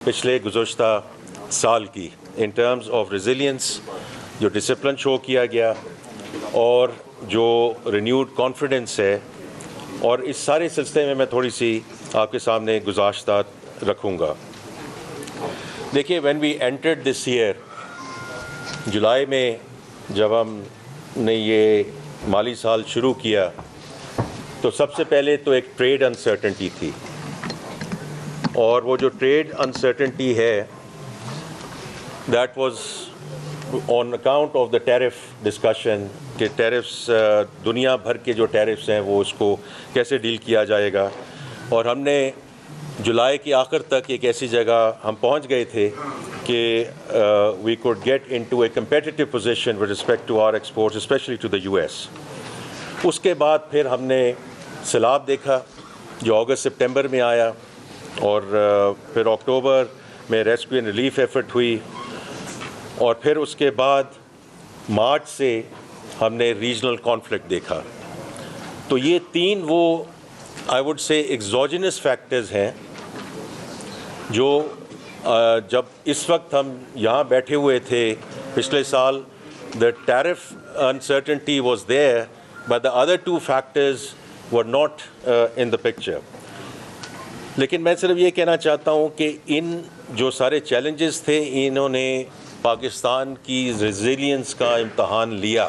پچھلے گزشتہ سال کی ان ٹرمز آف ریزیلینس جو ڈسپلن شو کیا گیا اور جو رینیوڈ کانفیڈنس ہے، اور اس سارے سلسلے میں تھوڑی سی آپ کے سامنے گزاشتات رکھوں گا۔ دیکھیے، when we entered this year, جولائی میں جب ہم نے یہ مالی سال شروع کیا تو سب سے پہلے تو ایک ٹریڈ انسرٹنٹی تھی، اور وہ جو ٹریڈ انسرٹنٹی ہے that was on account of the tariff discussion کہ ٹیرفس دنیا بھر کے جو ٹیرفس ہیں وہ اس کو کیسے ڈیل کیا جائے گا، اور ہم نے جولائی کے آخر تک ایک ایسی جگہ ہم پہنچ گئے تھے کہ we could get into a competitive position with respect to our exports especially to the U S. اس کے بعد پھر ہم نے سیلاب دیکھا جو اگست سپٹمبر میں آیا، اور پھر اکتوبر میں ریسکیو اینڈ ریلیف ایفرٹ ہوئی، اور پھر اس کے بعد مارچ سے ہم نے ریجنل کانفلکٹ دیکھا۔ تو یہ تین وہ I would say exogenous factors ہیں جو جب اس وقت ہم یہاں بیٹھے ہوئے تھے پچھلے سال، the tariff uncertainty was there but the other two factors were not in the picture۔ لیکن میں صرف یہ کہنا چاہتا ہوں کہ ان جو سارے چیلنجز تھے انہوں نے پاکستان کی ریزیلینس کا امتحان لیا،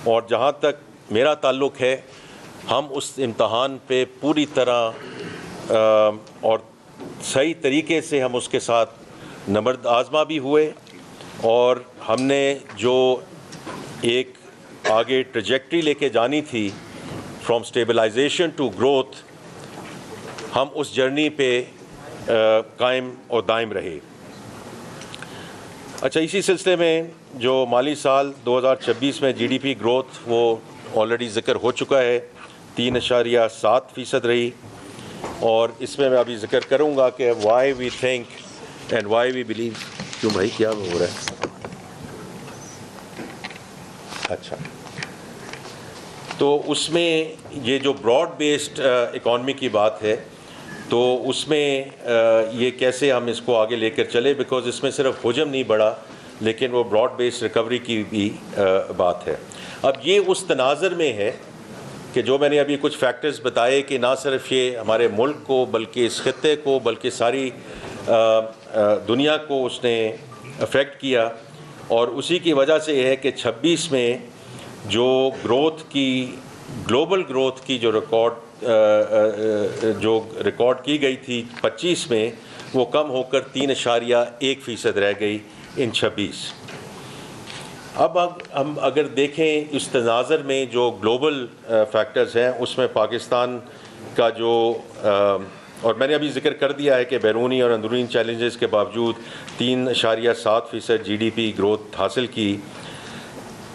اور جہاں تک میرا تعلق ہے ہم اس امتحان پہ پوری طرح اور صحیح طریقے سے ہم اس کے ساتھ نبرد آزما بھی ہوئے، اور ہم نے جو ایک آگے ٹریجیکٹری لے کے جانی تھی فرام اسٹیبلائزیشن ٹو گروتھ، ہم اس جرنی پہ قائم اور دائم رہے۔ اچھا، اسی سلسلے میں جو مالی سال 2026 میں جی ڈی پی گروتھ وہ آلریڈی ذکر ہو چکا ہے، 3.7% رہی، اور اس میں ابھی ذکر کروں گا کہ why we think and why we believe. کیوں بھائی، کیا ہو رہا ہے؟ اچھا، تو اس میں یہ جو براڈ بیسڈ اکانومی کی بات ہے تو اس میں یہ کیسے ہم اس کو آگے لے کر چلے، بیکاز اس میں صرف حجم نہیں بڑھا لیکن وہ براڈ بیسڈ ریکوری کی بھی بات ہے۔ اب یہ اس تناظر میں ہے کہ جو میں نے ابھی کچھ فیکٹرز بتائے کہ نہ صرف یہ ہمارے ملک کو بلکہ اس خطے کو بلکہ ساری دنیا کو اس نے افیکٹ کیا، اور اسی کی وجہ سے یہ ہے کہ 26 میں جو گروتھ کی گلوبل گروتھ کی جو ریکارڈ کی گئی تھی 25 میں، وہ کم ہو کر 3.1% رہ گئی ان 26۔ اب ہم اگر دیکھیں اس تناظر میں جو گلوبل فیکٹرز ہیں اس میں پاکستان کا جو اور میں نے ابھی ذکر کر دیا ہے کہ بیرونی اور اندرونی چیلنجز کے باوجود 3.7% جی ڈی پی گروتھ حاصل کی،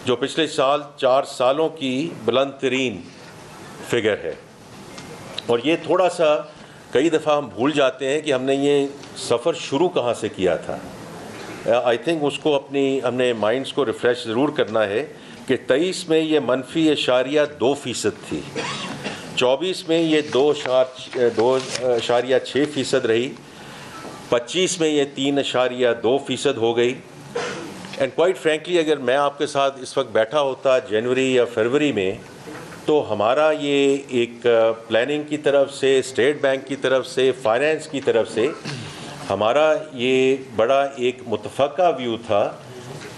جو پچھلے سال 4 سالوں کی بلند ترین فگر ہے۔ اور یہ تھوڑا سا کئی دفعہ ہم بھول جاتے ہیں کہ ہم نے یہ سفر شروع کہاں سے کیا تھا۔ آئی تھنک اس کو ہم نے مائنڈس کو ریفریش ضرور کرنا ہے کہ 23 میں یہ -2.2% تھی، 24 میں یہ 2.6% رہی، 25 میں یہ 3.2% ہو گئی۔ اینڈ کوائٹ فرینکلی اگر میں آپ کے ساتھ اس وقت بیٹھا ہوتا جنوری یا فروری میں، تو ہمارا یہ ایک پلاننگ کی طرف سے، اسٹیٹ بینک کی طرف سے، فائنینس کی طرف سے ہمارا یہ بڑا ایک متفقہ ویو تھا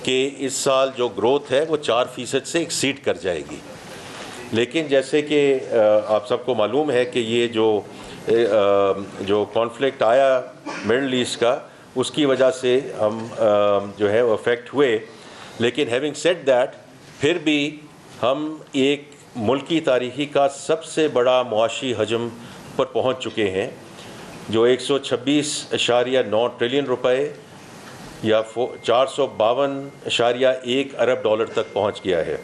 کہ اس سال جو گروتھ ہے وہ 4% سے ایکسیڈ کر جائے گی۔ لیکن جیسے کہ آپ سب کو معلوم ہے کہ یہ جو کانفلکٹ آیا مڈل ایسٹ کا، اس کی وجہ سے ہم جو ہے وہ افیکٹ ہوئے۔ لیکن ہیونگ سیڈ دیٹ، پھر بھی ہم ایک ملکی تاریخی کا سب سے بڑا معاشی حجم پر پہنچ چکے ہیں، جو 126.9 ٹریلین روپے یا 452.1 ارب ڈالر تک پہنچ گیا ہے۔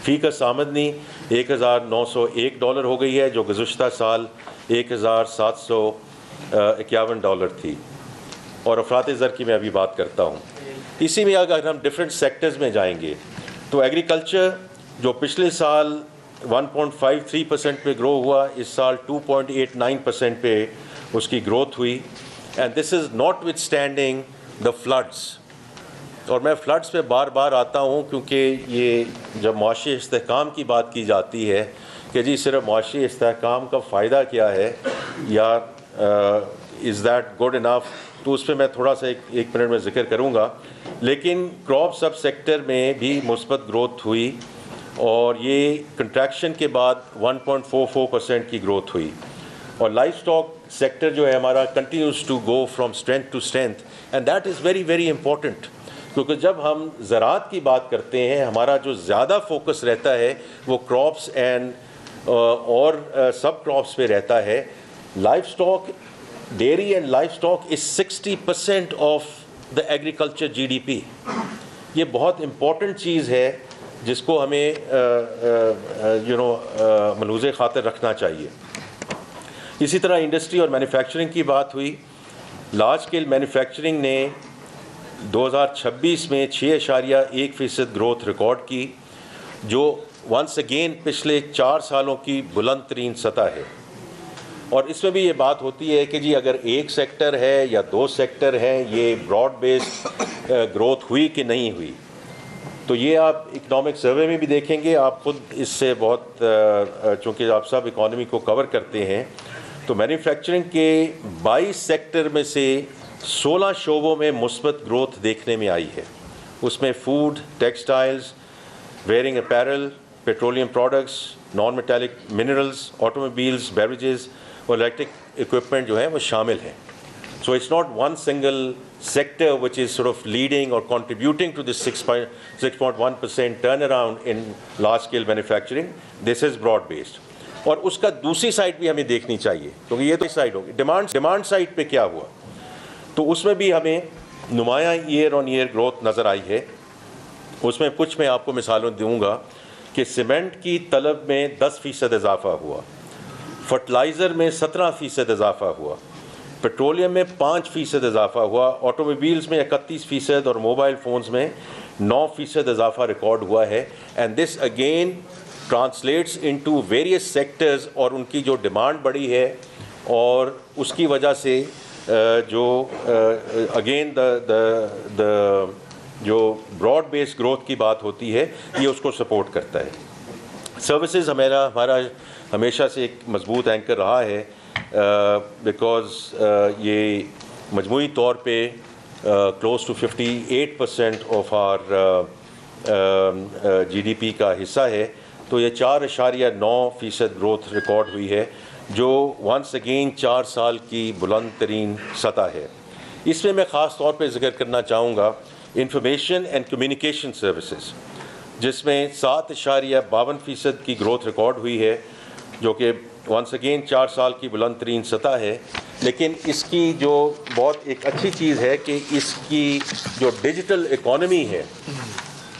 فی کس آمدنی $1,901 ہو گئی ہے، جو گزشتہ سال $1,751 تھی، اور افراط زر کی میں ابھی بات کرتا ہوں۔ اسی میں اگر ہم ڈفرینٹ سیکٹرز میں جائیں گے تو ایگریکلچر جو پچھلے سال 1.53% پہ گرو ہوا، اس سال 2.89% پہ اس کی گروتھ ہوئی، and this is notwithstanding the floods. اور میں فلڈس پہ بار بار آتا ہوں کیونکہ یہ جب معاشی استحکام کی بات کی جاتی ہے کہ جی صرف معاشی استحکام کا فائدہ کیا ہے یا از دیٹ گڈ انف، تو اس پہ میں تھوڑا سا ایک منٹ میں ذکر کروں گا. لیکن کراپ سب سیکٹر میں بھی مثبت گروتھ ہوئی اور یہ کنٹریکشن کے بعد 1.44% کی گروتھ ہوئی. اور لائف اسٹاک سیکٹر جو ہے ہمارا continues to go from strength to strength, and that is very very important. کیونکہ جب ہم زراعت کی بات کرتے ہیں ہمارا جو زیادہ فوکس رہتا ہے وہ کراپس اینڈ اور سب کراپس پہ رہتا ہے. Life stock, dairy and life stock is 60% of the agriculture GDP. یہ بہت امپورٹنٹ چیز ہے جس کو ہمیں ملحوظ خاطر رکھنا چاہیے. اسی طرح انڈسٹری اور مینوفیکچرنگ کی بات ہوئی. لارج اسکیل مینوفیکچرنگ نے 2026 میں 6.1% گروتھ ریکارڈ کی، جو ونس اگین پچھلے 4 سالوں کی بلند ترین سطح ہے. اور اس میں بھی یہ بات ہوتی ہے کہ جی اگر ایک سیکٹر ہے یا 2 سیکٹر ہیں، یہ براڈ بیسڈ گروتھ ہوئی کہ نہیں ہوئی. تو یہ آپ اکنامک سروے میں بھی دیکھیں گے، آپ خود اس سے بہت چونکہ آپ سب اکانومی کو کور کرتے ہیں، تو مینوفیکچرنگ کے 22 سیکٹر میں سے 16 شعبوں میں مثبت گروتھ دیکھنے میں آئی ہے. اس میں food, textiles, wearing apparel, petroleum products, non metallic minerals, automobiles, beverages اور الیکٹرک اکوپمنٹ جو ہیں وہ شامل ہیں. So it's not one single sector which is sort of leading or contributing to this 6.1% turnaround in large scale manufacturing. This is broad based. اور اس کا دوسری side بھی ہمیں دیکھنی چاہیے کیونکہ یہ تو سائڈ ہوگی ڈیمانڈ سائڈ پہ کیا ہوا. تو اس میں بھی ہمیں نمایاں ایئر آن ایئر گروتھ نظر آئی ہے. اس میں کچھ میں آپ کو مثالوں دوں گا کہ سیمنٹ کی طلب میں 10% اضافہ ہوا، فرٹیلائزر میں 17% اضافہ ہوا، پیٹرولیم میں 5% اضافہ ہوا، آٹوموبائلز میں 31% اور موبائل فونز میں 9% اضافہ ریکارڈ ہوا ہے. And this again translates into various sectors, اور ان کی جو ڈیمانڈ بڑھی ہے اور اس کی وجہ سے جو اگین جو براڈ بیس گروتھ کی بات ہوتی ہے یہ اس کو سپورٹ کرتا ہے. سروسز ہمارا ہمیشہ سے ایک مضبوط اینکر رہا ہے بیکاز یہ مجموعی طور پہ close to 58% of our GDP کا حصہ ہے. تو یہ 4.9% گروتھ ریکارڈ ہوئی ہے جو ونس اگین 4 سال کی بلند ترین سطح ہے. اس میں خاص طور پہ ذکر کرنا چاہوں گا انفارمیشن اینڈ کمیونیکیشن سروسز، جس میں 7.52% کی گروتھ ریکارڈ ہوئی ہے جو کہ ونس اگین 4 سال کی بلند ترین سطح ہے. لیکن اس کی جو بہت ایک اچھی چیز ہے کہ اس کی جو ڈیجیٹل اکانومی ہے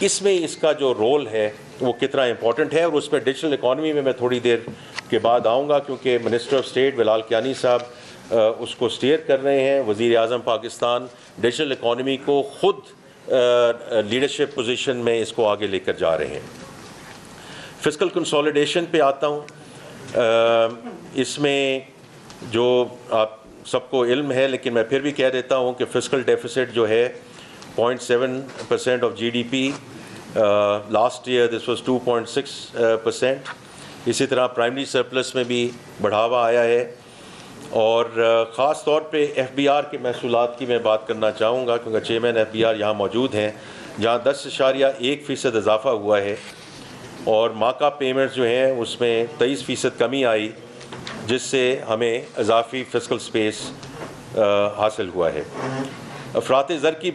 اس میں اس کا جو رول ہے وہ کتنا امپورٹنٹ ہے. اور اس میں ڈیجیٹل اکانومی میں تھوڑی دیر کے بعد آؤں گا کیونکہ منسٹر آف اسٹیٹ بلال کیانی صاحب اس کو اسٹیئر کر رہے ہیں. وزیر اعظم پاکستان ڈیجیٹل اکانومی کو خود لیڈرشپ پوزیشن میں اس کو آگے لے کر جا رہے ہیں. فسکل کنسولیڈیشن پہ آتا ہوں. اس میں جو آپ سب کو علم ہے لیکن میں پھر بھی کہہ دیتا ہوں کہ فسکل ڈیفیسٹ جو ہے 0.7% of GDP. Last year this was 2.6%. اسی طرح پرائمری سرپلس میں بھی بڑھاوا آیا ہے. اور خاص طور پہ FBR کے محصولات کی میں بات کرنا چاہوں گا کیونکہ چیئرمین FBR یہاں موجود ہیں، جہاں 10.1% اضافہ ہوا ہے. اور ماکا پیمنٹس جو ہیں اس میں 23% کمی آئی جس سے ہمیں اضافی فسکل سپیس حاصل ہوا ہے. افراط زر کی